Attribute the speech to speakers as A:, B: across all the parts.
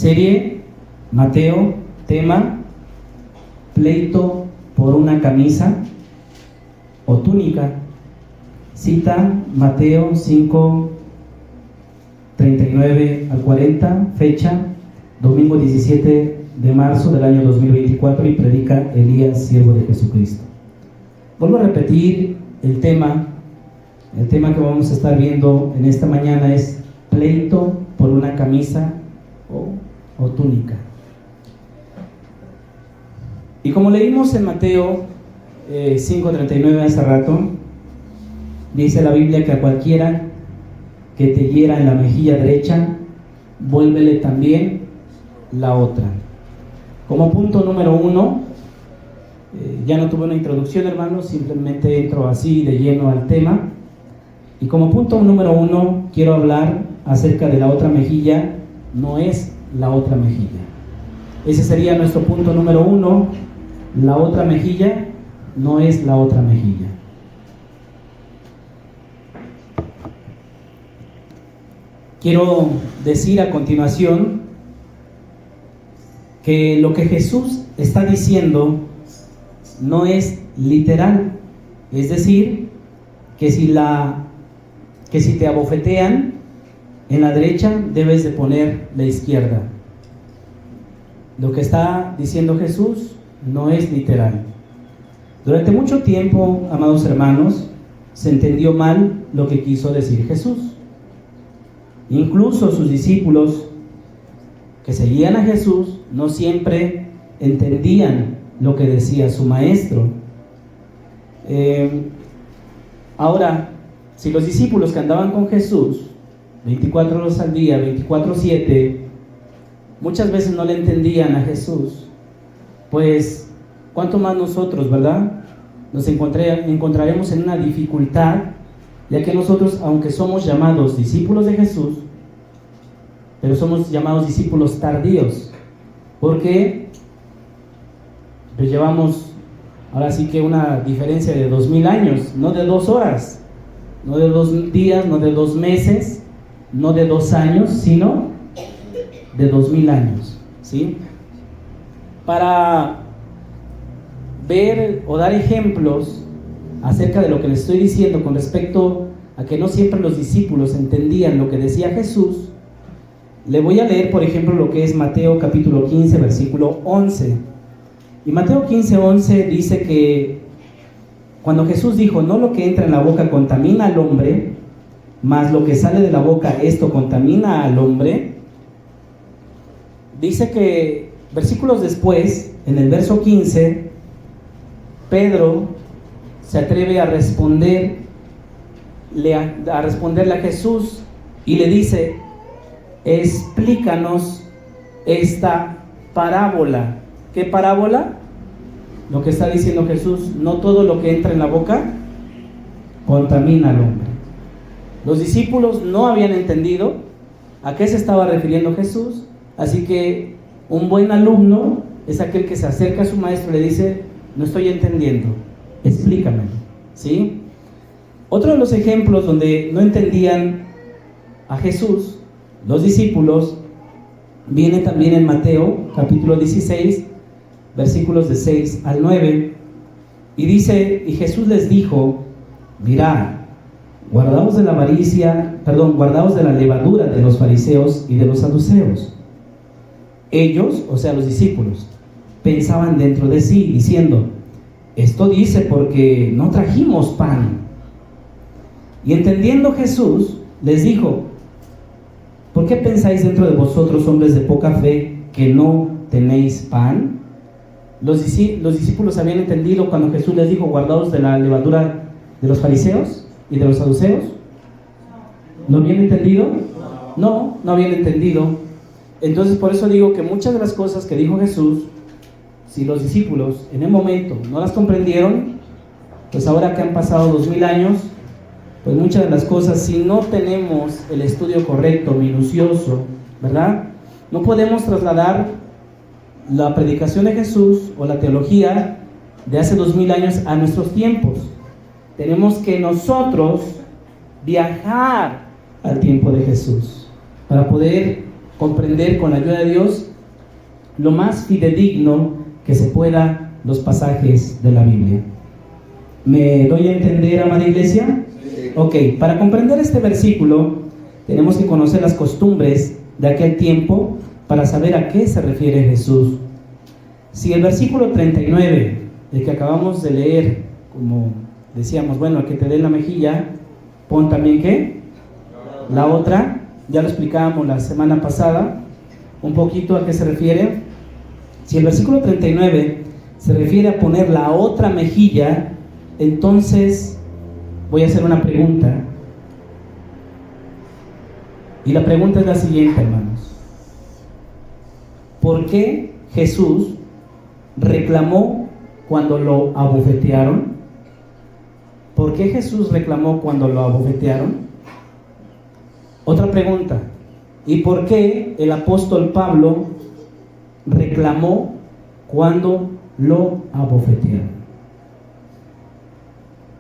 A: Serie Mateo, tema pleito por una camisa o túnica. Cita Mateo 5, 39 al 40, fecha domingo 17 de marzo del año 2024, y predica Elías, siervo de Jesucristo. Vuelvo a repetir el tema que vamos a estar viendo en esta mañana es pleito por una camisa o túnica. Y como leímos en Mateo 5:39 hace rato, dice la Biblia que a cualquiera que te hiera en la mejilla derecha, vuélvele también la otra. Como punto número 1, ya no tuve una introducción, hermanos, simplemente entro así de lleno al tema. Y como punto número 1, quiero hablar acerca de la otra mejilla. No es la otra mejilla. Ese sería nuestro punto número 1. La otra mejilla no es la otra mejilla. Quiero decir a continuación que lo que Jesús está diciendo no es literal. Es decir, que si te abofetean en la derecha, debes de poner la izquierda. Lo que está diciendo Jesús no es literal. Durante mucho tiempo, amados hermanos, se entendió mal lo que quiso decir Jesús. Incluso sus discípulos que seguían a Jesús no siempre entendían lo que decía su maestro. Ahora, si los discípulos que andaban con Jesús 24 horas al día, 24/7, muchas veces no le entendían a Jesús, pues cuánto más nosotros, ¿verdad? Nos encontraremos en una dificultad, ya que nosotros, aunque somos llamados discípulos de Jesús, pero somos llamados discípulos tardíos, porque pues llevamos ahora sí que una diferencia de 2000 años, no de 2 horas, no de 2 días, no de 2 meses, no de 2 años, sino de 2000 años, ¿sí? Para ver o dar ejemplos acerca de lo que les estoy diciendo con respecto a que no siempre los discípulos entendían lo que decía Jesús, le voy a leer, por ejemplo, lo que es Mateo capítulo 15, versículo 11. Y Mateo 15:11 dice que cuando Jesús dijo: no lo que entra en la boca contamina al hombre, mas lo que sale de la boca, esto contamina al hombre. Dice que versículos después, en el verso 15, Pedro se atreve a responderle a Jesús y le dice: explícanos esta parábola. ¿Qué parábola? Lo que está diciendo Jesús: no todo lo que entra en la boca contamina al hombre. Los discípulos no habían entendido a qué se estaba refiriendo Jesús, así que un buen alumno es aquel que se acerca a su maestro y le dice: no estoy entendiendo, explícamelo, ¿sí? Otro de los ejemplos donde no entendían a Jesús los discípulos viene también en Mateo capítulo 16, versículos de 6 al 9, y dice: y Jesús les dijo: mirad, guardaos de la levadura de los fariseos y de los saduceos. Ellos, o sea los discípulos, pensaban dentro de sí, diciendo: esto dice porque no trajimos pan. Y entendiendo Jesús, les dijo: ¿por qué pensáis dentro de vosotros, hombres de poca fe, que no tenéis pan? Los discípulos habían entendido cuando Jesús les dijo: guardaos de la levadura de los fariseos y de los saduceos. ¿No habían entendido? No habían entendido. Entonces, por eso digo que muchas de las cosas que dijo Jesús, si los discípulos en el momento no las comprendieron, pues ahora que han pasado 2000 años, pues muchas de las cosas, si no tenemos el estudio correcto, minucioso, ¿verdad?, no podemos trasladar la predicación de Jesús o la teología de hace 2000 años a nuestros tiempos. Tenemos que nosotros viajar al tiempo de Jesús para poder comprender con la ayuda de Dios lo más fidedigno que se pueda los pasajes de la Biblia. ¿Me doy a entender, amada iglesia?
B: Sí.
A: Ok, para comprender este versículo tenemos que conocer las costumbres de aquel tiempo para saber a qué se refiere Jesús. Si el versículo 39, el que acabamos de leer, como decíamos, bueno, al que te dé la mejilla, pon también ¿qué? La otra. Ya lo explicábamos la semana pasada, un poquito a qué se refiere. Si el versículo 39 se refiere a poner la otra mejilla, entonces voy a hacer una pregunta. Y la pregunta es la siguiente, hermanos. ¿Por qué Jesús reclamó cuando lo abofetearon? ¿Por qué Jesús reclamó cuando lo abofetearon? Otra pregunta. ¿Y por qué el apóstol Pablo reclamó cuando lo abofetearon?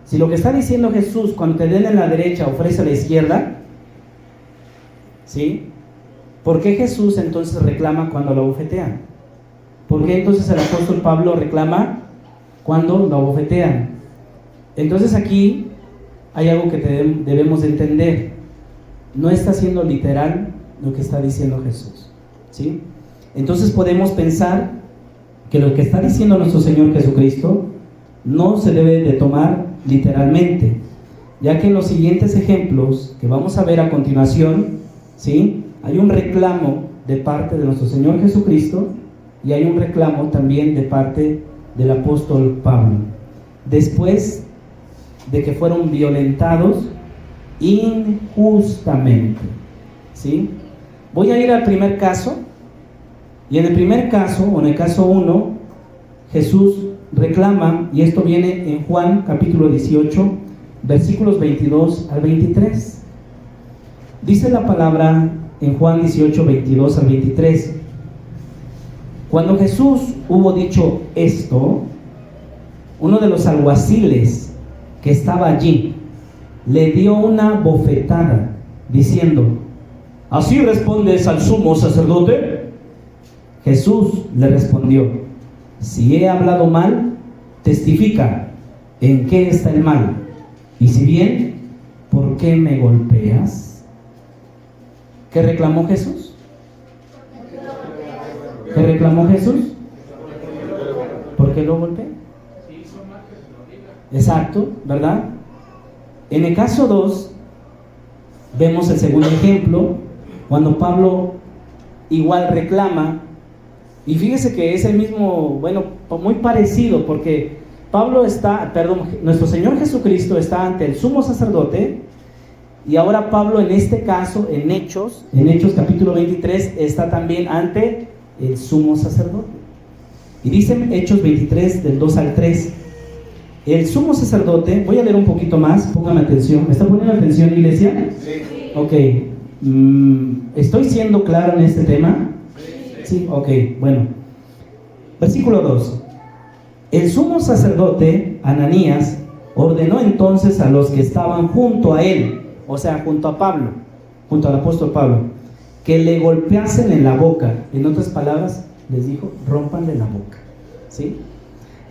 A: Si lo que está diciendo Jesús, cuando te den en la derecha, ofrece a la izquierda, ¿sí? ¿Por qué Jesús entonces reclama cuando lo abofetean? ¿Por qué entonces el apóstol Pablo reclama cuando lo abofetean? Entonces aquí hay algo que debemos de entender. No está siendo literal lo que está diciendo Jesús, ¿sí? Entonces podemos pensar que lo que está diciendo nuestro Señor Jesucristo no se debe de tomar literalmente, ya que en los siguientes ejemplos que vamos a ver a continuación, ¿sí?, hay un reclamo de parte de nuestro Señor Jesucristo y hay un reclamo también de parte del apóstol Pablo, después de que fueron violentados injustamente, ¿sí? Voy a ir al primer caso, y en el primer caso, o en el caso 1, Jesús reclama, y esto viene en Juan capítulo 18, versículos 22 al 23. Dice la palabra en Juan 18, 22 al 23. Cuando Jesús hubo dicho esto, uno de los alguaciles que estaba allí le dio una bofetada, diciendo: ¿así respondes al sumo sacerdote? Jesús le respondió: si he hablado mal, testifica en qué está el mal, y si bien, ¿por qué me golpeas? ¿Qué reclamó Jesús? ¿Qué reclamó Jesús? ¿Por qué lo golpea? Exacto, ¿verdad? En el caso 2, vemos el segundo ejemplo, cuando Pablo igual reclama, y fíjese que es el mismo, bueno, muy parecido, porque nuestro Señor Jesucristo está ante el sumo sacerdote, y ahora Pablo en este caso, en Hechos capítulo 23, está también ante el sumo sacerdote. Y dice Hechos 23, del 2 al 3, el sumo sacerdote, voy a leer un poquito más, póngame atención. ¿Me está poniendo atención, iglesia?
B: Sí.
A: Ok. ¿Estoy siendo claro en este tema? Sí. Ok, bueno. Versículo 2. El sumo sacerdote, Ananías, ordenó entonces a los que estaban junto a él, o sea, junto a Pablo, junto al apóstol Pablo, que le golpeasen en la boca. En otras palabras, les dijo: rómpanle la boca, ¿sí?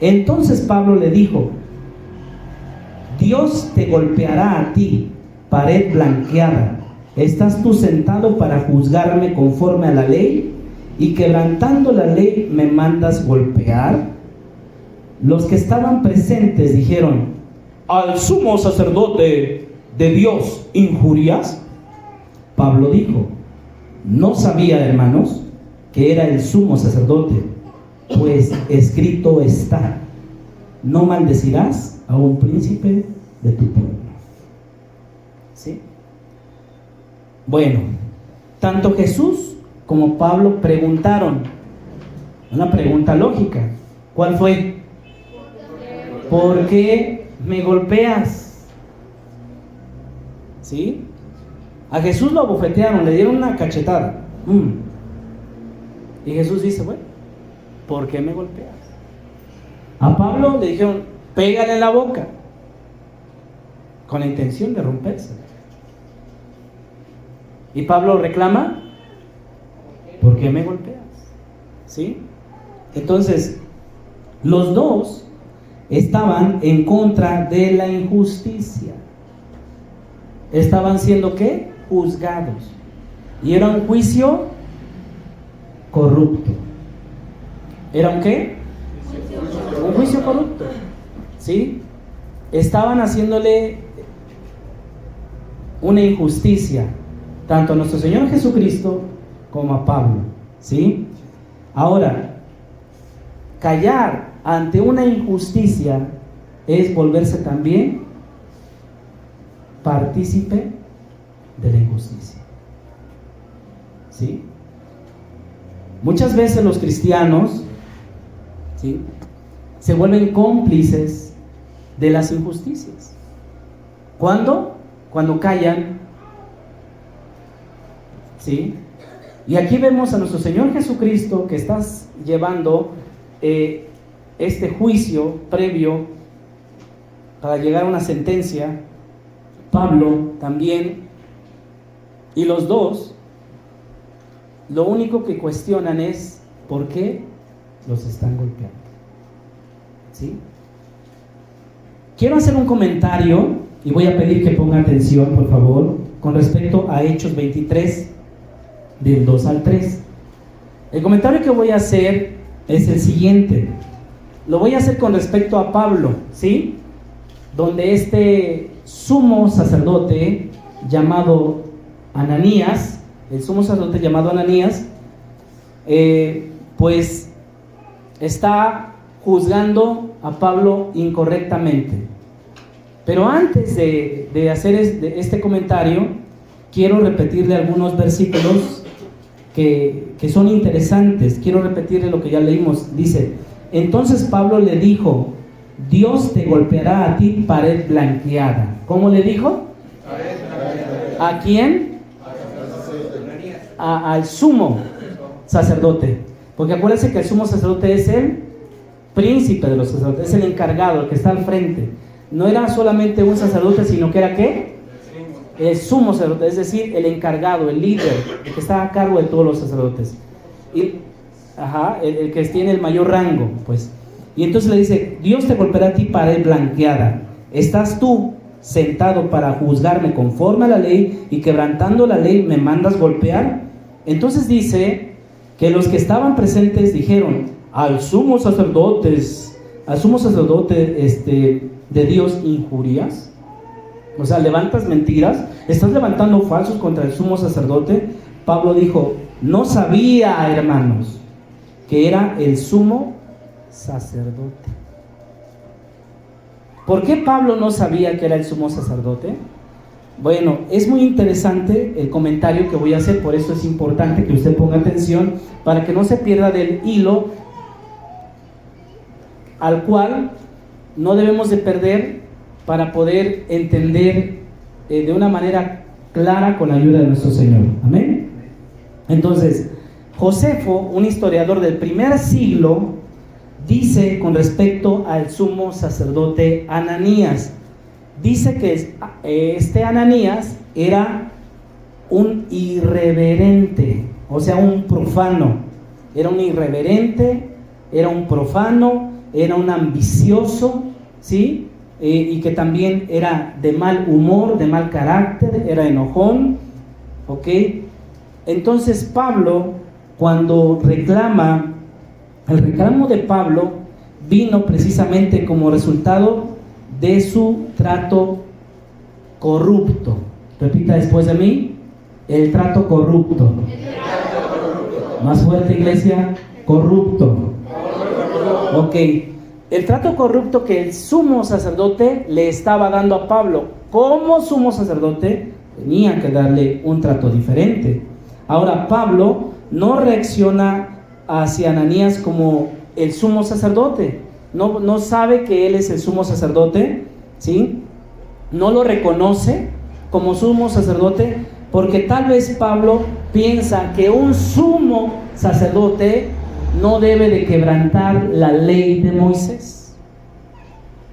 A: Entonces Pablo le dijo: Dios te golpeará a ti, pared blanqueada. ¿Estás tú sentado para juzgarme conforme a la ley? Y quebrantando la ley me mandas golpear. Los que estaban presentes dijeron: ¿al sumo sacerdote de Dios injurias? Pablo dijo: no sabía, hermanos, que era el sumo sacerdote, pues escrito está: no maldecirás a un príncipe de tu pueblo. ¿Sí? Bueno, tanto Jesús como Pablo preguntaron una pregunta lógica. ¿Cuál fue? ¿Por qué me golpeas? ¿Sí? A Jesús lo abofetearon, le dieron una cachetada. Y Jesús dice: bueno, ¿por qué me golpeas? A Pablo le dijeron: pégale en la boca, con la intención de romperse. Y Pablo reclama: ¿por qué me golpeas? ¿Sí? Entonces, los dos estaban en contra de la injusticia. Estaban siendo, ¿qué? Juzgados. Y era un juicio corrupto. ¿Era un qué? Un juicio corrupto. ¿Sí? Estaban haciéndole una injusticia tanto a nuestro Señor Jesucristo como a Pablo. ¿Sí? Ahora, callar ante una injusticia es volverse también partícipe de la injusticia. ¿Sí? Muchas veces los cristianos, ¿sí?, se vuelven cómplices de las injusticias. ¿Cuándo? Cuando callan. ¿Sí? Y aquí vemos a nuestro Señor Jesucristo que está llevando este juicio previo para llegar a una sentencia. Pablo también. Y los dos, lo único que cuestionan es ¿por qué los están golpeando? ¿Sí? Quiero hacer un comentario y voy a pedir que ponga atención, por favor, con respecto a Hechos 23, del 2 al 3. El comentario que voy a hacer es el siguiente. Lo voy a hacer con respecto a Pablo, ¿sí? Donde este sumo sacerdote llamado Ananías, el sumo sacerdote llamado Ananías, pues está juzgando a Pablo incorrectamente. Pero antes de hacer este comentario, quiero repetirle algunos versículos que son interesantes. Quiero repetirle lo que ya leímos. Dice: entonces Pablo le dijo: Dios te golpeará a ti pared blanqueada. ¿Cómo le dijo? ¿A quién? Al sumo sacerdote. Porque acuérdense que el sumo sacerdote es el príncipe de los sacerdotes, es el encargado, el que está al frente. No era solamente un sacerdote, sino que era ¿qué? El sumo sacerdote, es decir, el encargado, el líder, el que está a cargo de todos los sacerdotes. Y, el que tiene el mayor rango, pues. Y entonces le dice: Dios te golpeará a ti pared blanqueada. ¿Estás tú sentado para juzgarme conforme a la ley y quebrantando la ley me mandas golpear? Entonces dice que los que estaban presentes dijeron: al sumo sacerdote de Dios injurias. O sea, levantas mentiras, estás levantando falsos contra el sumo sacerdote. Pablo dijo: no sabía, hermanos, que era el sumo sacerdote. ¿Por qué Pablo no sabía que era el sumo sacerdote? Bueno, es muy interesante el comentario que voy a hacer, por eso es importante que usted ponga atención para que no se pierda del hilo al cual no debemos de perder para poder entender de una manera clara con la ayuda de nuestro Señor. Amén. Entonces, Josefo, un historiador del primer siglo, dice con respecto al sumo sacerdote Ananías, dice que este Ananías era un irreverente, o sea, un profano. Era un irreverente, era un profano, era un ambicioso, ¿sí? Y que también era de mal humor, de mal carácter, era enojón, ¿ok? Entonces Pablo, cuando reclama, el reclamo de Pablo vino precisamente como resultado de su trato corrupto. Repita después de mí: el trato corrupto. Más fuerte, iglesia: corrupto. Ok, el trato corrupto que el sumo sacerdote le estaba dando a Pablo. Como sumo sacerdote tenía que darle un trato diferente. Ahora Pablo no reacciona hacia Ananías como el sumo sacerdote. No sabe que él es el sumo sacerdote, ¿sí? No lo reconoce como sumo sacerdote, porque tal vez Pablo piensa que un sumo sacerdote no debe de quebrantar la ley de Moisés.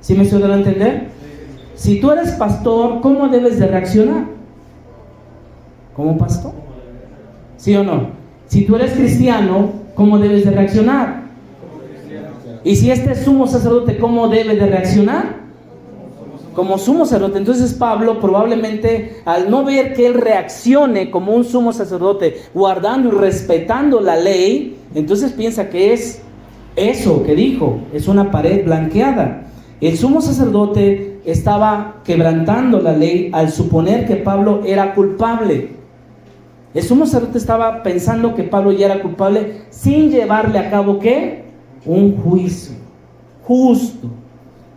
A: ¿Sí me estoy dando a entender? Si tú eres pastor, ¿cómo debes de reaccionar? ¿Como pastor? ¿Sí o no? Si tú eres cristiano, ¿cómo debes de reaccionar? Y si este es sumo sacerdote, ¿cómo debe de reaccionar? Como sumo sacerdote. Entonces Pablo probablemente, al no ver que él reaccione como un sumo sacerdote, guardando y respetando la ley, entonces piensa que es eso que dijo, es una pared blanqueada. El sumo sacerdote estaba quebrantando la ley al suponer que Pablo era culpable. El sumo sacerdote estaba pensando que Pablo ya era culpable sin llevarle a cabo, ¿qué? Un juicio justo.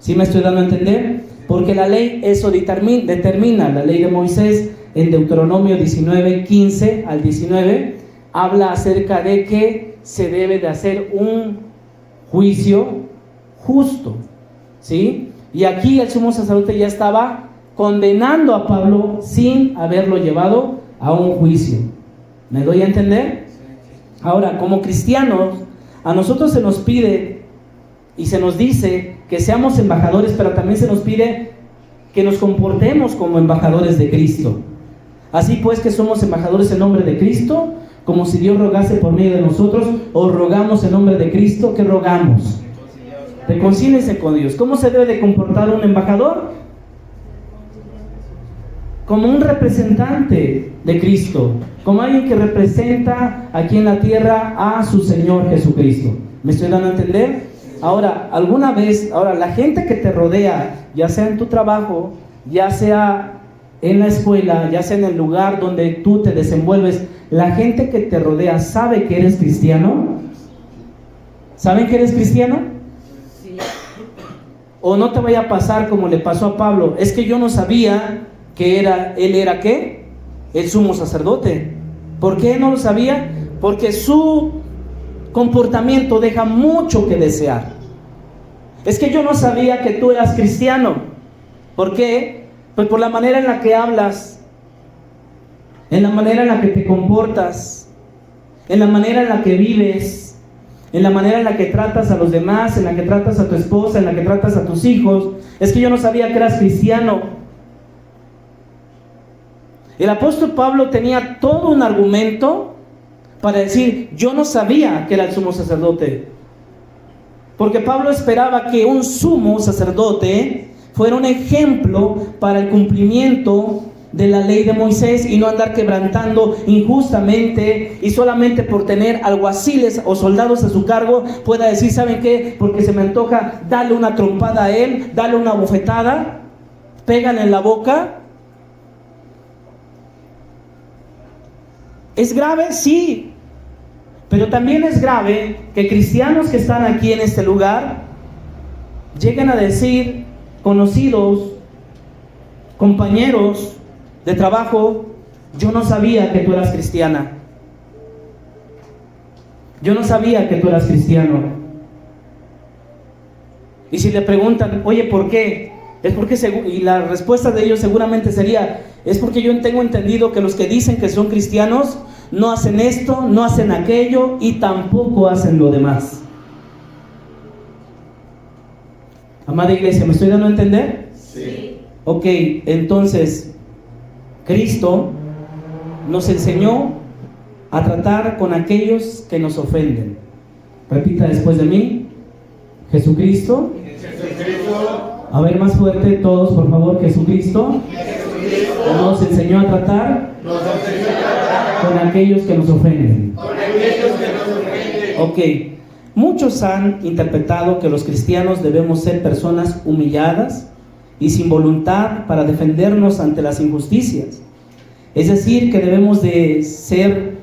A: ¿Sí me estoy dando a entender? Porque la ley eso determina. La ley de Moisés en Deuteronomio 19, 15 al 19 habla acerca de que se debe de hacer un juicio justo, ¿sí? Y aquí el sumo sacerdote ya estaba condenando a Pablo sin haberlo llevado a un juicio. ¿Me doy a entender? Ahora, como cristianos, a nosotros se nos pide y se nos dice que seamos embajadores, pero también se nos pide que nos comportemos como embajadores de Cristo. Así pues que somos embajadores en nombre de Cristo, como si Dios rogase por medio de nosotros, o rogamos en nombre de Cristo. ¿Qué rogamos? Reconcíliense con Dios. ¿Cómo se debe de comportar un embajador? Como un representante de Cristo, como alguien que representa aquí en la tierra a su Señor Jesucristo. ¿Me estoy dando a entender? Ahora, la gente que te rodea, ya sea en tu trabajo, ya sea en la escuela, ya sea en el lugar donde tú te desenvuelves, la gente que te rodea, ¿sabe que eres cristiano? ¿Saben que eres cristiano? Sí. O no te vaya a pasar como le pasó a Pablo. Es que yo no sabía que él era ¿qué? El sumo sacerdote. ¿Por qué no lo sabía? Porque su comportamiento deja mucho que desear. Es que yo no sabía que tú eras cristiano. ¿Por qué? Pues por la manera en la que hablas, en la manera en la que te comportas, en la manera en la que vives, en la manera en la que tratas a los demás, en la que tratas a tu esposa, en la que tratas a tus hijos. Es que yo no sabía que eras cristiano. El apóstol Pablo tenía todo un argumento para decir, yo no sabía que era el sumo sacerdote. Porque Pablo esperaba que un sumo sacerdote fuera un ejemplo para el cumplimiento de la ley de Moisés y no andar quebrantando injustamente y solamente por tener alguaciles o soldados a su cargo pueda decir, ¿saben qué? Porque se me antoja darle una trompada a él, darle una bofetada, pégale en la boca. ¿Es grave? Sí. Pero también es grave que cristianos que están aquí en este lugar lleguen a decir, conocidos, compañeros de trabajo, yo no sabía que tú eras cristiana. Yo no sabía que tú eras cristiano. Y si le preguntan, oye, ¿por qué? Es porque, y la respuesta de ellos seguramente sería, es porque yo tengo entendido que los que dicen que son cristianos no hacen esto, no hacen aquello y tampoco hacen lo demás. Amada iglesia, ¿me estoy dando a entender? Sí. Ok, entonces Cristo nos enseñó a tratar con aquellos que nos ofenden. Repita después de mí. Jesucristo. A ver, más fuerte todos, por favor. Jesucristo nos enseñó a tratar con aquellos que nos ofenden. Ok, muchos han interpretado que los cristianos debemos ser personas humilladas y sin voluntad para defendernos ante las injusticias. Es decir, que debemos de ser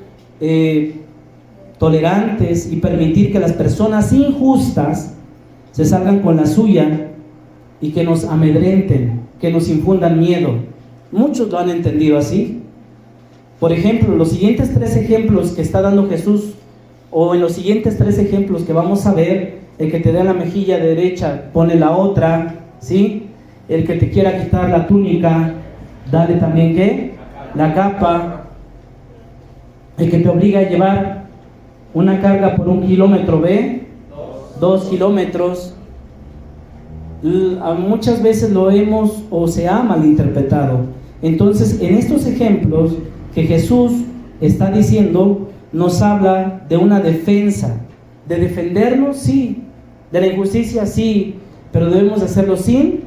A: tolerantes y permitir que las personas injustas se salgan con la suya y que nos amedrenten, que nos infundan miedo. Muchos lo han entendido así. Por ejemplo, los siguientes 3 ejemplos que está dando Jesús, o en los siguientes 3 ejemplos que vamos a ver, el que te dé la mejilla derecha, pone la otra, ¿sí? El que te quiera quitar la túnica, dale también, ¿qué? La capa. El que te obliga a llevar una carga por 1 kilómetro, ¿ve? 2 kilómetros. Muchas veces lo hemos o se ha malinterpretado. Entonces, en estos ejemplos que Jesús está diciendo, nos habla de una defensa, de defendernos, sí, de la injusticia, sí, pero debemos hacerlo sin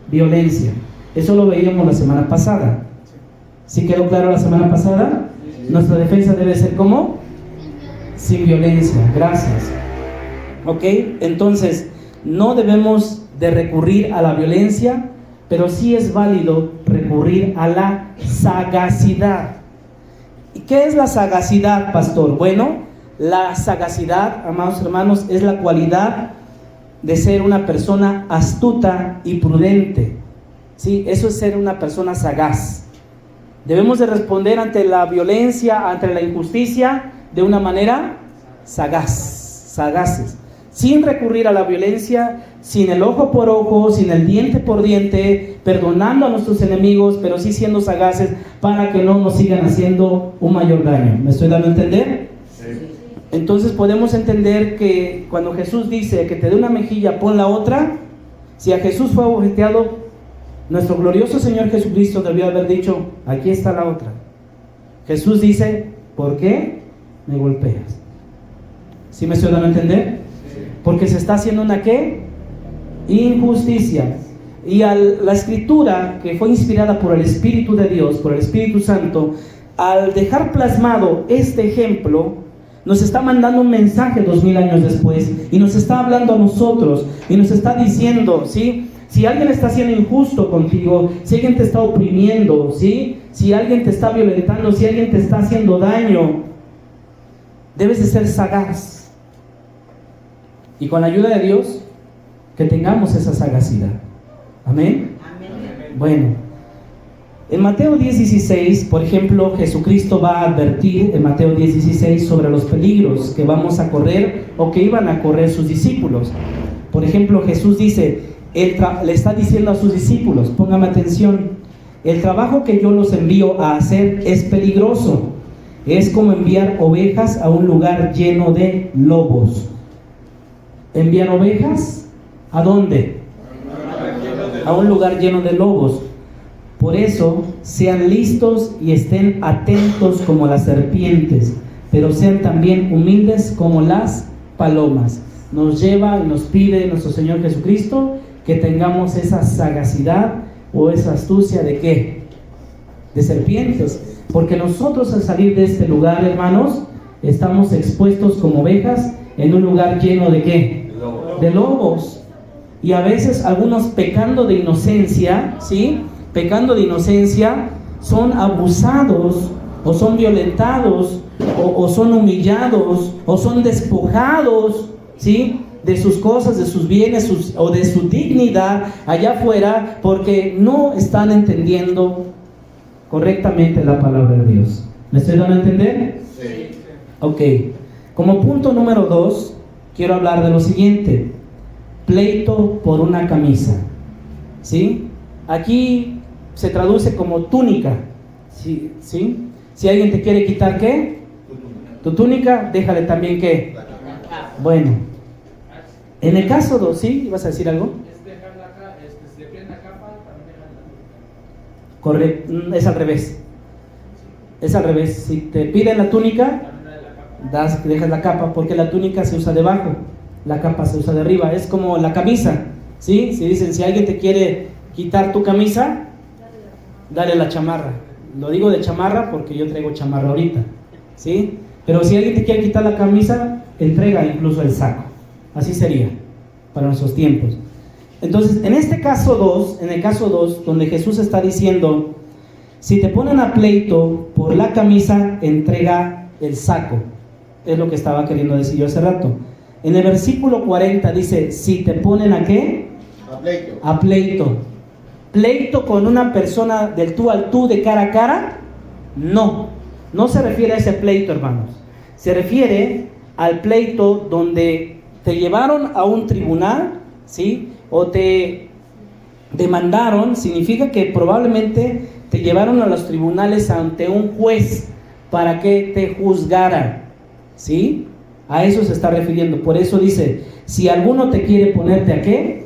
A: violencia. Eso lo veíamos la semana pasada. ¿Sí quedó claro la semana pasada? Nuestra defensa debe ser ¿cómo? Sin violencia. Gracias. ¿Ok? Entonces, no debemos de recurrir a la violencia, pero sí es válido recurrir a la sagacidad. ¿Y qué es la sagacidad, pastor? Bueno, la sagacidad, amados hermanos, es la cualidad de ser una persona astuta y prudente. ¿Sí? Eso es ser una persona sagaz. Debemos de responder ante la violencia, ante la injusticia, de una manera sagaces, sin recurrir a la violencia, sin el ojo por ojo, sin el diente por diente, perdonando a nuestros enemigos, pero sí siendo sagaces para que no nos sigan haciendo un mayor daño. ¿Me estoy dando a entender? Sí. Entonces podemos entender que cuando Jesús dice que te dé una mejilla, pon la otra. Si a Jesús fue abofeteado, nuestro glorioso Señor Jesucristo debió haber dicho, aquí está la otra. Jesús dice, ¿por qué me golpeas? ¿Sí me estoy dando a entender? Sí. Porque se está haciendo una ¿qué? Injusticia. Y la escritura, que fue inspirada por el Espíritu de Dios, por el Espíritu Santo, al dejar plasmado este ejemplo, nos está mandando un mensaje 2000 años después, y nos está hablando a nosotros, y nos está diciendo, ¿sí? Si alguien está siendo injusto contigo, si alguien te está oprimiendo, ¿sí? Si alguien te está violentando, si alguien te está haciendo daño, debes de ser sagaz. Y con la ayuda de Dios, que tengamos esa sagacidad. ¿Amén? Amén. Bueno, en Mateo 10:16, por ejemplo, Jesucristo va a advertir en Mateo 10:16 sobre los peligros que vamos a correr o que iban a correr sus discípulos. Por ejemplo, Jesús dice, le está diciendo a sus discípulos, póngame atención, el trabajo que yo los envío a hacer es peligroso. Es como enviar ovejas a un lugar lleno de lobos. ¿Enviar ovejas? ¿A dónde? A un lugar lleno de lobos. Por eso, sean listos y estén atentos como las serpientes, pero sean también humildes como las palomas. Nos lleva y nos pide nuestro Señor Jesucristo que tengamos esa sagacidad o esa astucia de ¿qué? De serpientes. Porque nosotros al salir de este lugar, hermanos, estamos expuestos como ovejas en un lugar lleno de ¿qué? De lobos. Y a veces algunos pecando de inocencia, ¿sí? Pecando de inocencia, son abusados o son violentados o son humillados o son despojados, ¿sí? De sus cosas, de sus bienes o de su dignidad allá afuera, porque no están entendiendo correctamente la palabra de Dios. ¿Me estoy dando a entender? Sí. Ok. Como punto número 2, quiero hablar de lo siguiente: pleito por una camisa. ¿Sí? Aquí se traduce como túnica. ¿Sí? ¿Sí? Si alguien te quiere quitar ¿qué? Tu túnica, déjale también ¿qué? Bueno. En el caso 2, ¿sí? ¿Ibas a decir algo? Es dejar si le piden la capa, también dejar la túnica. Correcto, es al revés. Es al revés. Si te piden la túnica, dejas la capa, porque la túnica se usa debajo, la capa se usa de arriba. Es como la camisa, ¿sí? Si dicen, si alguien te quiere quitar tu camisa, dale la chamarra. Lo digo de chamarra porque yo traigo chamarra ahorita, ¿sí? Pero si alguien te quiere quitar la camisa, entrega incluso el saco. Así sería para nuestros tiempos. Entonces, en este caso 2, en el caso 2, donde Jesús está diciendo, si te ponen a pleito por la camisa, entrega el saco. Es lo que estaba queriendo decir yo hace rato. En el versículo 40 dice, si te ponen a ¿qué? A pleito. A pleito. ¿Pleito con una persona del tú al tú, de cara a cara? No, no se refiere a ese pleito, hermanos. Se refiere al pleito donde te llevaron a un tribunal, ¿sí? O te demandaron. Significa que probablemente te llevaron a los tribunales ante un juez para que te juzgara, ¿sí? A eso se está refiriendo. Por eso dice, si alguno te quiere ponerte ¿a qué?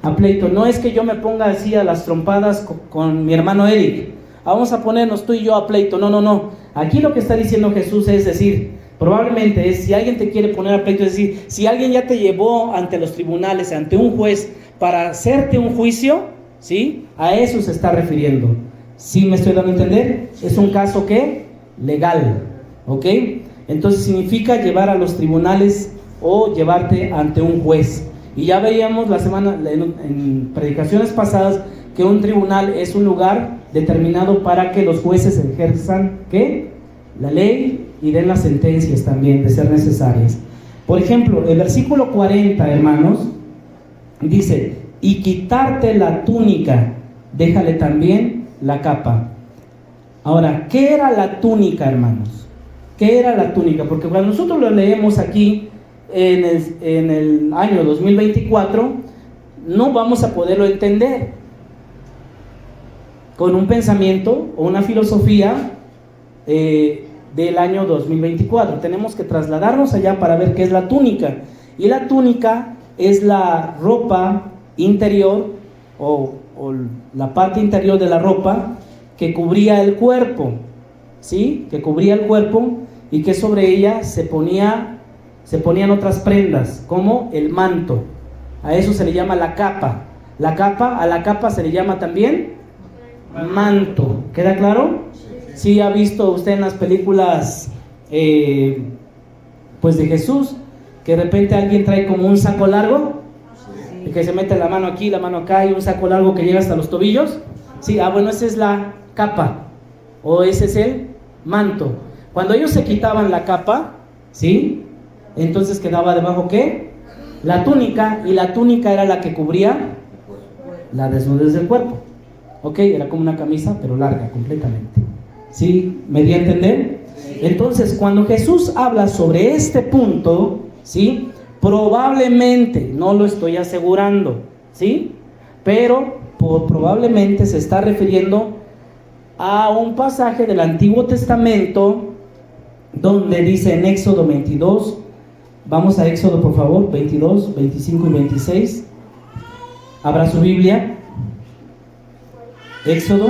A: A pleito. No es que yo me ponga así a las trompadas con mi hermano Eric. Vamos a ponernos tú y yo a pleito. No. Aquí lo que está diciendo Jesús es decir, Probablemente es si alguien te quiere poner a pleito, es decir, si alguien ya te llevó ante los tribunales, ante un juez, para hacerte un juicio, ¿sí? A eso se está refiriendo. ¿Sí me estoy dando a entender? Es un caso ¿qué? Legal, ¿ok? Entonces significa llevar a los tribunales o llevarte ante un juez. Y ya veíamos la semana en predicaciones pasadas que un tribunal es un lugar determinado para que los jueces ejerzan ¿qué? La ley y den las sentencias también de ser necesarias. Por ejemplo, el versículo 40, hermanos, dice: y quitarte la túnica, déjale también la capa. Ahora, ¿qué era la túnica, hermanos? ¿Qué era la túnica? Porque cuando nosotros lo leemos aquí en el año 2024, no vamos a poderlo entender con un pensamiento o una filosofía del año 2024. Tenemos que trasladarnos allá para ver qué es la túnica. Y la túnica es la ropa interior o la parte interior de la ropa que cubría el cuerpo, ¿sí? Que cubría el cuerpo y que sobre ella se ponían otras prendas, como el manto. A eso se le llama la capa. A la capa se le llama también manto. ¿Queda claro? Sí, ha visto usted en las películas pues de Jesús, que de repente alguien trae como un saco largo, y que se mete la mano aquí, la mano acá, y un saco largo que llega hasta los tobillos. Sí, bueno, esa es la capa, o ese es el manto. Cuando ellos se quitaban la capa, ¿sí? Entonces quedaba debajo ¿qué? La túnica, y la túnica era la que cubría la desnudez del cuerpo. Ok, era como una camisa, pero larga completamente. ¿Sí? ¿Me di a entender? Entonces, cuando Jesús habla sobre este punto, ¿sí? Probablemente, no lo estoy asegurando, ¿sí? Pero probablemente se está refiriendo a un pasaje del Antiguo Testamento donde dice en Éxodo 22, vamos a Éxodo por favor, 22, 25 y 26, abra su Biblia, Éxodo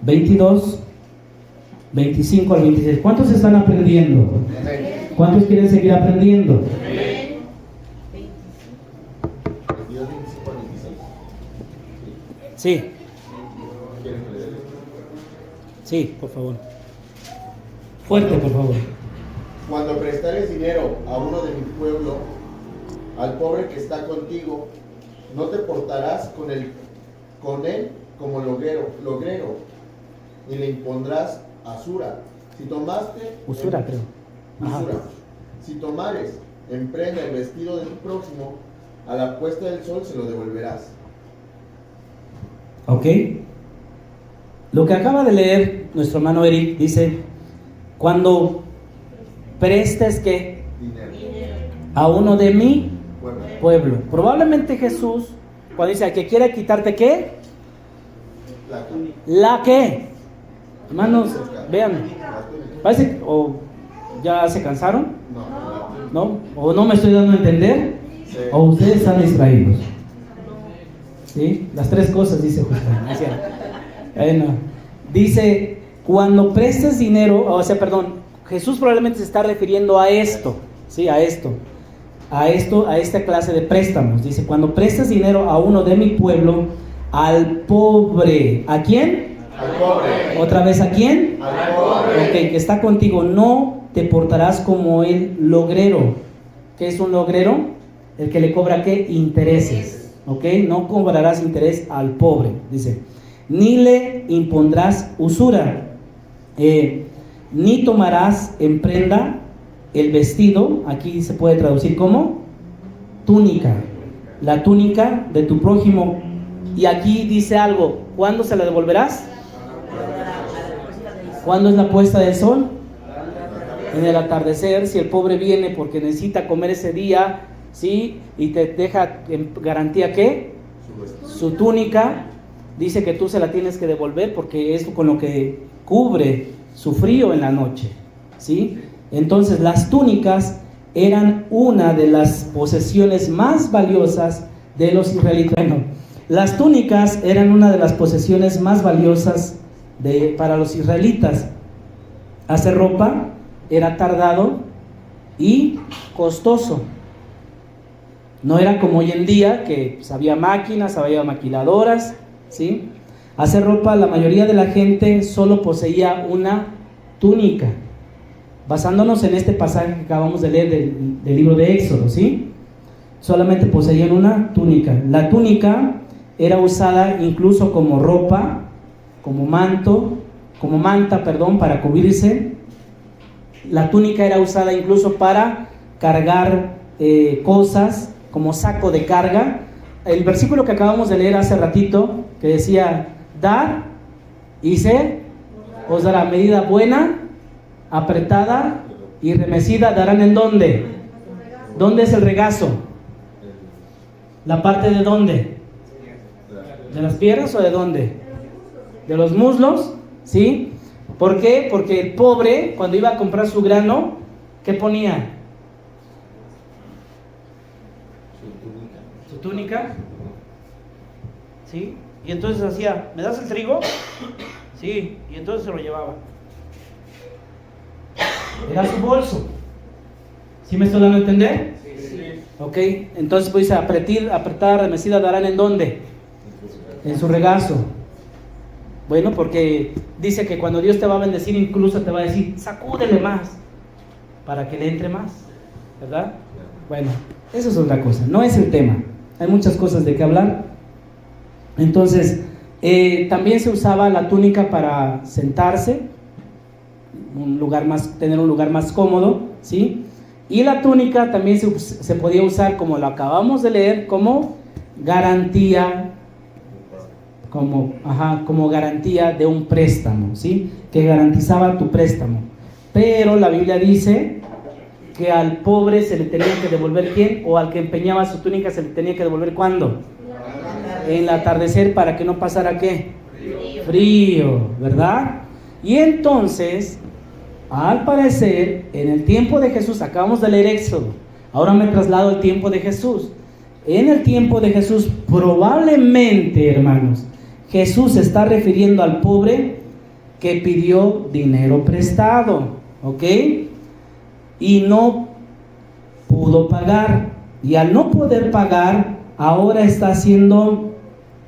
A: 22, 25 al 26. ¿Cuántos están aprendiendo? ¿Cuántos quieren seguir aprendiendo? Sí. Sí, por favor. Fuerte, por favor.
B: Cuando prestares dinero a uno de mi pueblo, al pobre que está contigo, no te portarás con él como logrero, ni le impondrás usura, creo. Si tomares en prenda el vestido de tu prójimo, a la puesta del sol se lo devolverás.
A: Ok. Lo que acaba de leer nuestro hermano Eric dice: cuando prestes ¿qué? Dinero a uno de mi pueblo. Probablemente Jesús, cuando dice que quiere quitarte ¿qué? ¿La qué? Hermanos, vean, parece, o ya se cansaron, ¿no? O no me estoy dando a entender, o ustedes están distraídos. ¿Sí? Las tres cosas dice Justo. Bueno, dice, cuando prestes dinero, Jesús probablemente se está refiriendo a esto, ¿sí? A esta clase de préstamos. Dice, cuando prestes dinero a uno de mi pueblo, al pobre. ¿A quién?
B: Al pobre.
A: ¿Otra vez a quién?
B: Al pobre.
A: Ok, que está contigo. No te portarás como el logrero. ¿Qué es un logrero? El que le cobra ¿qué? Intereses. Ok, no cobrarás interés al pobre. Dice, ni le impondrás usura, ni tomarás en prenda el vestido. Aquí se puede traducir como túnica. La túnica de tu prójimo. Y aquí dice algo, ¿cuándo se la devolverás? ¿Cuándo es la puesta del sol? En el atardecer. Si el pobre viene porque necesita comer ese día, ¿sí? Y te deja en garantía ¿qué? Su túnica, dice que tú se la tienes que devolver porque es con lo que cubre su frío en la noche, ¿sí? Entonces las túnicas eran una de las posesiones más valiosas de los israelitas. Bueno, las túnicas eran una de las posesiones más valiosas para los israelitas. Hacer ropa era tardado y costoso. No era como hoy en día, que pues, había máquinas, había maquiladoras, ¿sí? Hacer ropa, la mayoría de la gente solo poseía una túnica. Basándonos en este pasaje que acabamos de leer del libro de Éxodo, ¿sí? Solamente poseían una túnica. La túnica era usada incluso como ropa, como manta, para cubrirse. La túnica era usada incluso para cargar cosas, como saco de carga. El versículo que acabamos de leer hace ratito, que decía: dar y se os dará, medida buena, apretada y remecida darán. ¿En dónde? ¿Dónde es el regazo? ¿La parte de dónde? ¿De las piernas o de dónde? De los muslos, ¿sí? ¿Por qué? Porque el pobre, cuando iba a comprar su grano, ¿qué ponía? Su túnica, ¿sí? Y entonces hacía: ¿me das el trigo? Sí, y entonces se lo llevaba. Era su bolso. ¿Sí me estoy dando a entender? Sí. Ok, entonces pues dice: apretada, remecida darán. ¿En dónde? En su regazo. Bueno, porque dice que cuando Dios te va a bendecir, incluso te va a decir: sacúdele más, para que le entre más, ¿verdad? Bueno, eso es otra cosa, no es el tema. Hay muchas cosas de qué hablar. Entonces, también se usaba la túnica para sentarse, tener un lugar más cómodo, ¿sí? Y la túnica también se podía usar, como lo acabamos de leer, como garantía, como garantía de un préstamo, ¿sí? Que garantizaba tu préstamo. Pero la Biblia dice que al pobre se le tenía que devolver, ¿quién? O al que empeñaba su túnica se le tenía que devolver, ¿cuándo? En el atardecer, para que no pasara, ¿qué? Frío, ¿verdad? Y entonces, al parecer, en el tiempo de Jesús, acabamos de leer Éxodo, ahora me traslado al tiempo de Jesús. En el tiempo de Jesús, probablemente, hermanos, Jesús se está refiriendo al pobre que pidió dinero prestado, ¿ok? Y no pudo pagar. Y al no poder pagar, ahora está siendo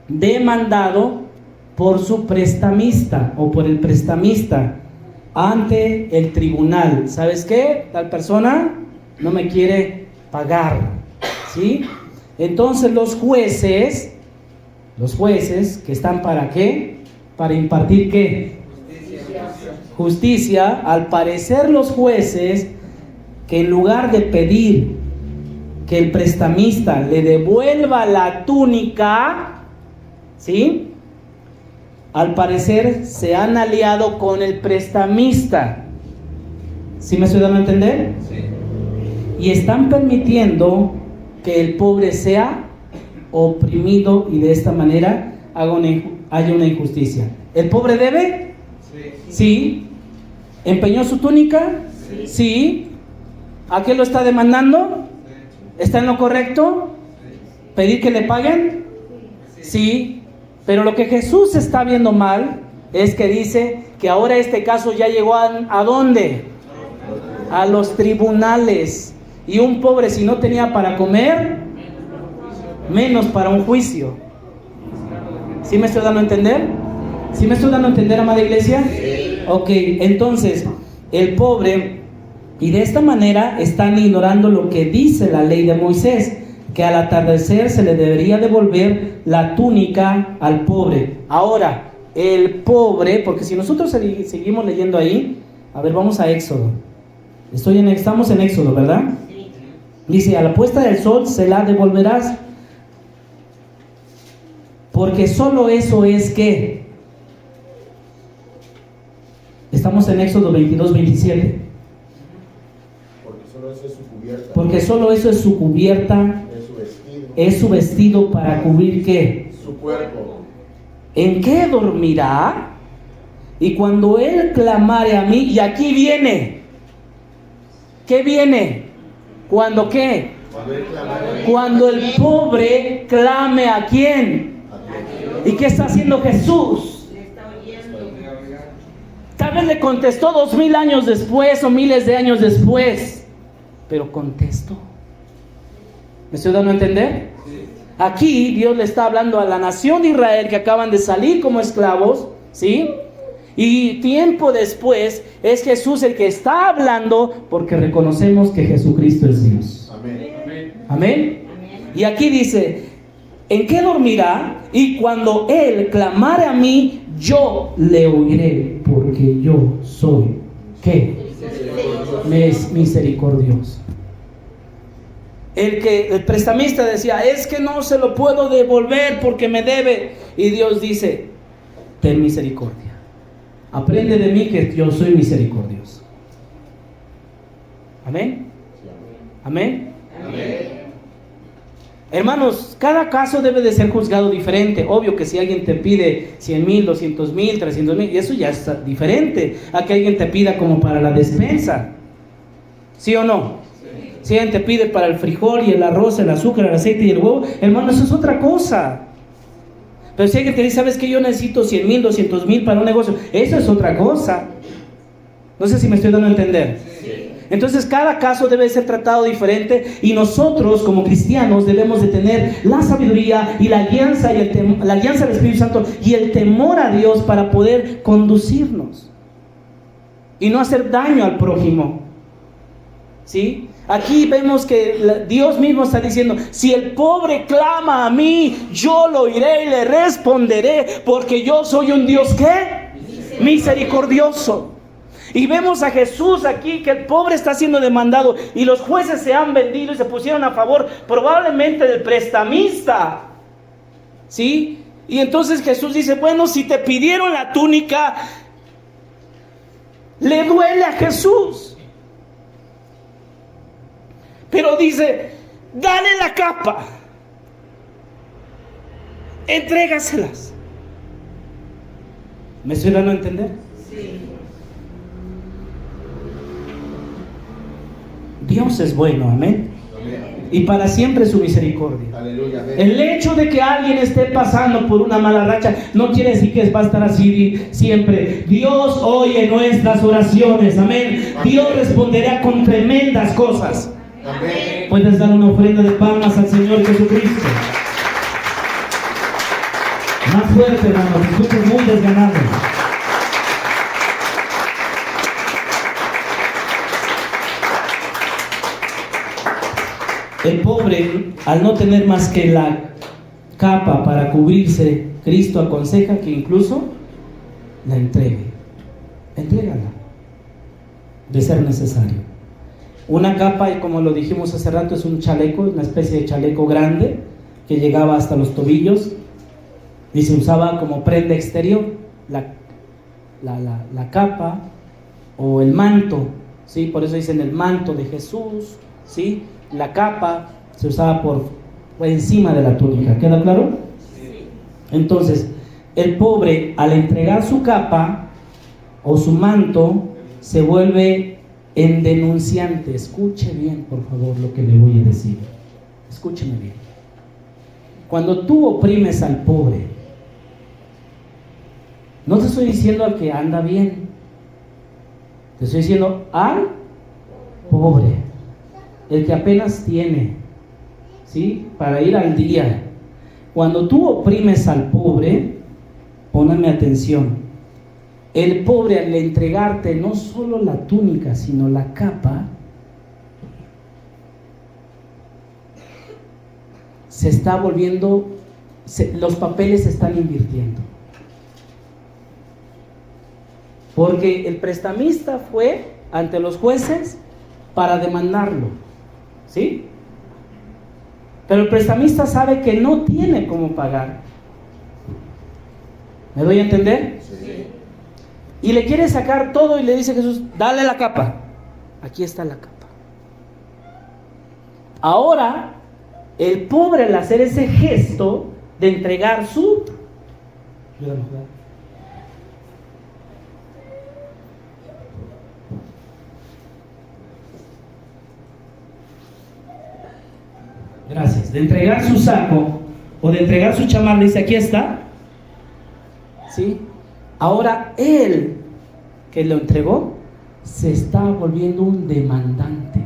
A: demandado por su prestamista o por el prestamista ante el tribunal. ¿Sabes qué? Tal persona no me quiere pagar, ¿sí? Entonces los jueces que están ¿para qué? Para impartir ¿qué? Justicia. Al parecer los jueces, que en lugar de pedir que el prestamista le devuelva la túnica, ¿sí? Al parecer se han aliado con el prestamista. ¿Sí me estoy dando a entender? Sí. Y están permitiendo que el pobre sea oprimido y de esta manera haya una injusticia. ¿El pobre debe? Sí. ¿Empeñó su túnica? Sí. ¿A qué lo está demandando? ¿Está en lo correcto? ¿Pedir que le paguen? Sí. Pero lo que Jesús está viendo mal es que dice que ahora este caso ya llegó ¿a dónde? A los tribunales. Y un pobre, si no tenía para comer, menos para un juicio. ¿Sí me estoy dando a entender? ¿Sí me estoy dando a entender, amada iglesia? Sí. Ok, entonces, el pobre, y de esta manera están ignorando lo que dice la ley de Moisés, que al atardecer se le debería devolver la túnica al pobre. Ahora, el pobre, porque si nosotros seguimos leyendo ahí, a ver, vamos a Éxodo. Estamos en Éxodo, ¿verdad? Sí. Dice: a la puesta del sol se la devolverás, porque solo eso es que. Estamos en Éxodo 22-27. Porque solo eso es su cubierta. Es su vestido para cubrir ¿qué?
B: Su cuerpo.
A: ¿En qué dormirá? Y cuando él clamare a mí, y aquí viene. ¿Qué viene? ¿Cuándo qué? Cuando el pobre clame ¿a quién? ¿Y qué está haciendo Jesús? Está Tal vez le contestó 2000 años después o miles de años después, pero contestó. ¿Me estoy dando a entender? Aquí Dios le está hablando a la nación de Israel que acaban de salir como esclavos, ¿sí? Y tiempo después es Jesús el que está hablando, porque reconocemos que Jesucristo es Dios.
B: Amén.
A: Amén. Y aquí dice: ¿en qué dormirá? Y cuando él clamare a mí, yo le oiré, porque yo soy, ¿qué? Misericordioso. El prestamista decía: es que no se lo puedo devolver porque me debe. Y Dios dice: ten misericordia. Aprende de mí que yo soy misericordioso. Amén. Amén.
B: Amén.
A: Hermanos, cada caso debe de ser juzgado diferente. Obvio que si alguien te pide 100,000, 200,000, 300,000, y eso ya es diferente a que alguien te pida como para la despensa. ¿Sí o no? Sí. Si alguien te pide para el frijol y el arroz, el azúcar, el aceite y el huevo, hermano, eso es otra cosa. Pero si alguien te dice: ¿sabes qué? Yo necesito 100,000, 200,000 para un negocio, eso es otra cosa. No sé si me estoy dando a entender. Sí. Entonces cada caso debe ser tratado diferente, y nosotros como cristianos debemos de tener la sabiduría y la guianza la guianza del Espíritu Santo y el temor a Dios para poder conducirnos y no hacer daño al prójimo. ¿Sí? Aquí vemos que Dios mismo está diciendo: si el pobre clama a mí, yo lo oiré y le responderé, porque yo soy un Dios ¿qué? Misericordioso. Y vemos a Jesús aquí, que el pobre está siendo demandado, y los jueces se han vendido y se pusieron a favor probablemente del prestamista. ¿Sí? Y entonces Jesús dice: bueno, si te pidieron la túnica, le duele a Jesús. Pero dice: dale la capa, entrégaselas. ¿Me estoy dando a entender? Sí. Dios es bueno, amén. Y para siempre su misericordia. Aleluya, amén. El hecho de que alguien esté pasando por una mala racha no quiere decir que va a estar así siempre. Dios oye nuestras oraciones, amén. Dios responderá con tremendas cosas. Amén. Puedes dar una ofrenda de palmas al Señor Jesucristo. Más fuerte, hermano, te escuchas muy desganado. El pobre, al no tener más que la capa para cubrirse, Cristo aconseja que incluso la entregue. Entrégala, de ser necesario. Una capa, y como lo dijimos hace rato, es un chaleco, una especie de chaleco grande que llegaba hasta los tobillos y se usaba como prenda exterior. La capa o el manto, ¿sí? Por eso dicen el manto de Jesús, ¿sí? La capa se usaba por encima de la túnica. ¿Queda claro? Sí. Entonces, el pobre, al entregar su capa o su manto, se vuelve en denunciante. Escuche bien, por favor, lo que le voy a decir. Escúcheme bien. Cuando tú oprimes al pobre, no te estoy diciendo al que anda bien, te estoy diciendo al pobre, el que apenas tiene, ¿sí? Para ir al día. Cuando tú oprimes al pobre, pónganme atención, el pobre, al entregarte no solo la túnica, sino la capa, se está volviendo, los papeles se están invirtiendo. Porque el prestamista fue ante los jueces para demandarlo, ¿sí? Pero el prestamista sabe que no tiene cómo pagar. ¿Me doy a entender? Sí. Y le quiere sacar todo y le dice a Jesús: dale la capa. Aquí está la capa. Ahora, el pobre, al hacer ese gesto de entregar su... Gracias. De entregar su saco o de entregar su chamarra, dice: aquí está. ¿Sí? Ahora él que lo entregó, se está volviendo un demandante.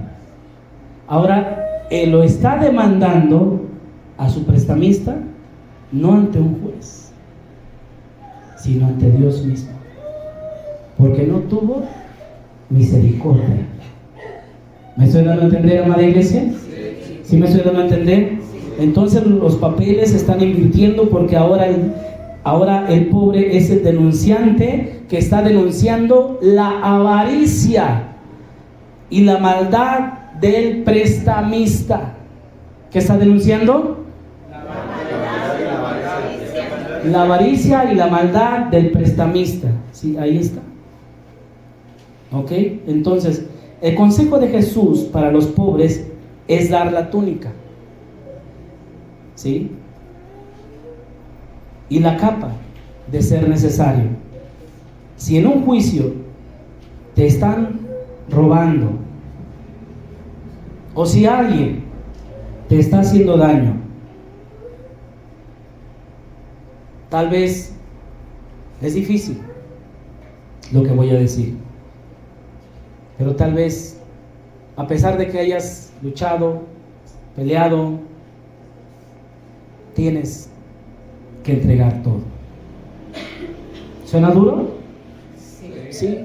A: Ahora, él lo está demandando a su prestamista, no ante un juez, sino ante Dios mismo, porque no tuvo misericordia. ¿Me estoy dando a entender, amada iglesia? ¿Sí me estoy dando a entender? Entonces los papeles se están invirtiendo, porque ahora el pobre es el denunciante que está denunciando la avaricia y la maldad del prestamista. ¿Qué está denunciando? La avaricia y la maldad del prestamista. Sí, ahí está. ¿Ok? Entonces, el consejo de Jesús para los pobres es dar la túnica. ¿Sí? Y la capa, de ser necesario. Si en un juicio te están robando, o si alguien te está haciendo daño, tal vez es difícil lo que voy a decir, pero tal vez, a pesar de que hayas luchado, peleado, tienes que entregar todo. ¿Suena duro? Sí.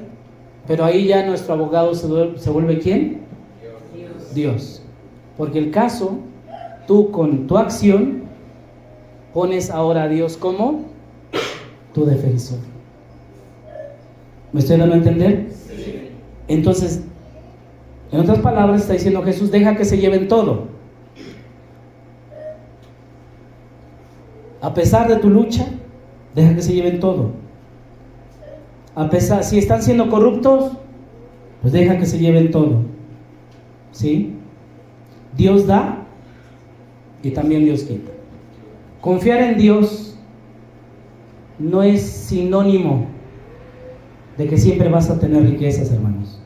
A: Pero ahí ya nuestro abogado se vuelve ¿quién? Dios. Porque el caso, tú con tu acción pones ahora a Dios como tu defensor. ¿Me estoy dando a entender? Sí. Entonces, en otras palabras, está diciendo Jesús: deja que se lleven todo. A pesar de tu lucha, deja que se lleven todo. A pesar, si están siendo corruptos, pues deja que se lleven todo. ¿Sí? Dios da y también Dios quita. Confiar en Dios no es sinónimo de que siempre vas a tener riquezas, hermanos.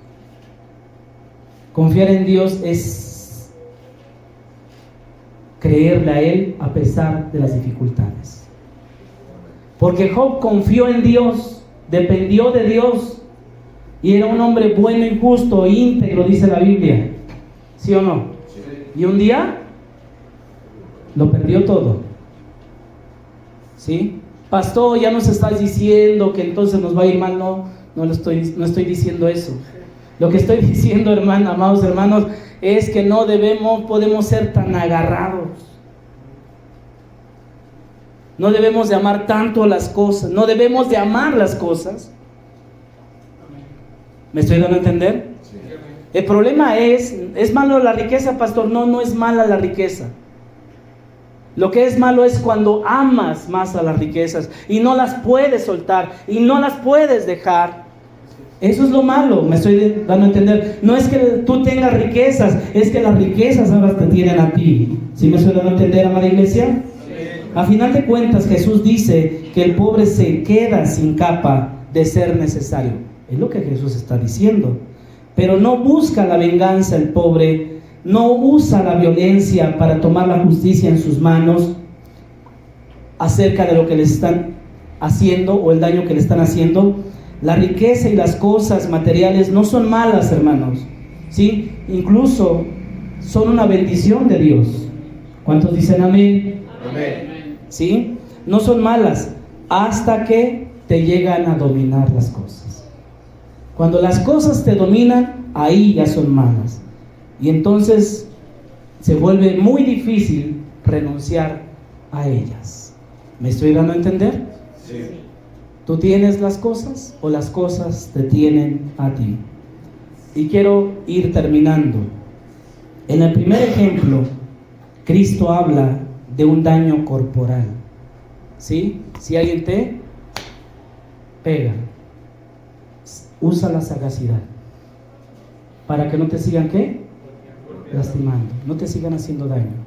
A: Confiar en Dios es creerle a Él a pesar de las dificultades. Porque Job confió en Dios, dependió de Dios, y era un hombre bueno y justo e íntegro, dice la Biblia. ¿Sí o no? Sí. Y un día lo perdió todo. ¿Sí? Pastor, ya nos estás diciendo que entonces nos va a ir mal. No estoy diciendo eso. Lo que estoy diciendo, hermanos, amados hermanos, es que no podemos ser tan agarrados. No debemos de amar tanto las cosas. No debemos de amar las cosas. ¿Me estoy dando a entender? Sí. El problema ¿es malo la riqueza, pastor? No es mala la riqueza. Lo que es malo es cuando amas más a las riquezas y no las puedes soltar y no las puedes dejar. Eso es lo malo, me estoy dando a entender. No es que tú tengas riquezas, es que las riquezas ahora te tienen a ti. ¿Sí me estoy dando a entender, amada iglesia? Sí. A final de cuentas, Jesús dice que el pobre se queda sin capa de ser necesario. Es lo que Jesús está diciendo. Pero no busca la venganza el pobre, no usa la violencia para tomar la justicia en sus manos acerca de lo que les están haciendo o el daño que le están haciendo. La riqueza y las cosas materiales no son malas, hermanos, ¿sí? Incluso son una bendición de Dios. ¿Cuántos dicen amén? Amén. ¿Sí? No son malas hasta que te llegan a dominar las cosas. Cuando las cosas te dominan, ahí ya son malas. Y entonces se vuelve muy difícil renunciar a ellas. ¿Me estoy dando a entender? Sí. ¿Tú tienes las cosas o las cosas te tienen a ti? Y quiero ir terminando. En el primer ejemplo, Cristo habla de un daño corporal. ¿Sí? Si alguien te pega, usa la sagacidad para que no te sigan ¿qué? Lastimando, no te sigan haciendo daño.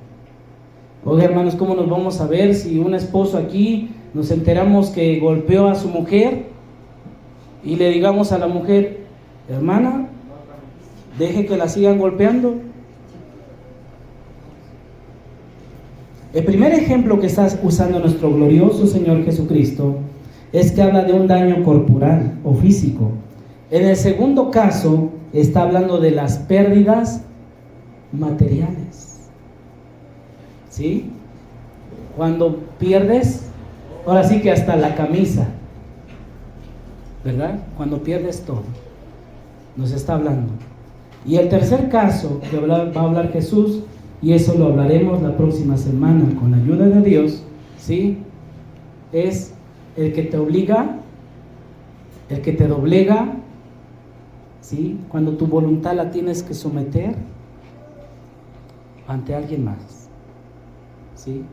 A: Oye, hermanos, ¿cómo nos vamos a ver si un esposo aquí nos enteramos que golpeó a su mujer y le digamos a la mujer: hermana, deje que la sigan golpeando? El primer ejemplo que está usando nuestro glorioso Señor Jesucristo es que habla de un daño corporal o físico. En el segundo caso, está hablando de las pérdidas materiales. ¿Sí? Cuando pierdes, ahora sí que hasta la camisa, ¿verdad? Cuando pierdes todo, nos está hablando. Y el tercer caso que va a hablar Jesús, y eso lo hablaremos la próxima semana con la ayuda de Dios, ¿sí? Es el que te obliga, el que te doblega, ¿sí? Cuando tu voluntad la tienes que someter ante alguien más, ¿sí?